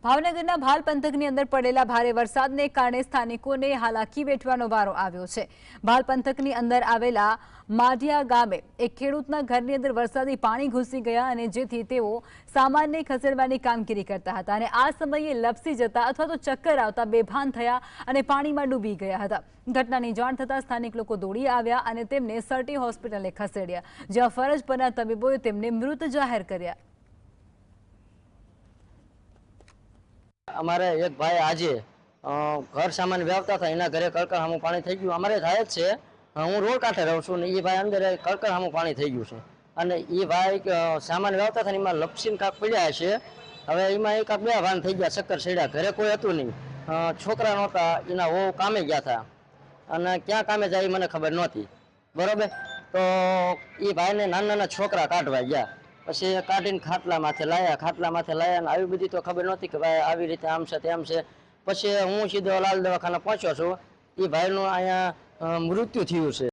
ભાવનગરના ભાલ પંથકની અંદર પડેલા ભારે વરસાદને કારણે સ્થાનિકોને હાલાકી વેઠવાનો વારો આવ્યો છે। ભાલ પંથકની અંદર આવેલા માઢિયા ગામે એક ખેડૂતના ઘરની અંદર વરસાદી પાણી ઘૂસી ગયા અને જેથી તેઓ સામાનને ખસેડવાની કામગીરી કરતા હતા અને આ સમયે લપસી જતા અથવા તો ચક્કર આવતા બેભાન થયા અને પાણીમાં ડૂબી ગયા હતા। ઘટનાની જાણ થતાં સ્થાનિક લોકો દોડી આવ્યા અને તેમને સરટી હોસ્પિટલે ખસેડ્યા, જ્યાં ફરજ પરના તબીબોએ તેમને મૃત જાહેર કર્યા। અમારે એક ભાઈ આજે ઘર સામાન વ્યવતા હતા, એના ઘરે કળકળ સામું પાણી થઈ ગયું। અમારે થાય જ છે, હું રોડ કાંઠે રહું છું ને એ ભાઈ અંદર કળકળ સામું પાણી થઈ ગયું છે અને એ ભાઈ સામાન વ્યવતા હતા એમાં લપસીને કાંક પડ્યા છે। હવે એમાં એક બે ભાન થઈ ગયા, ચક્કર ચડ્યા, ઘરે કોઈ હતું નહીં, છોકરા નહોતા, એના વહુ કામે ગયા હતા અને ક્યાં કામે જાય એ મને ખબર નહોતી, બરોબર। તો એ ભાઈને નાના નાના છોકરા કાઢવા ગયા, પછી કાઢીને ખાટલા માથે લાયા અને આવી બધી તો ખબર નહોતી કે ભાઈ આવી રીતે આમ છે તેમ છે। પછી હું સીધો લાલ દવાખાના પહોંચ્યો છું, એ ભાઈનું અહીંયા મૃત્યુ થયું છે।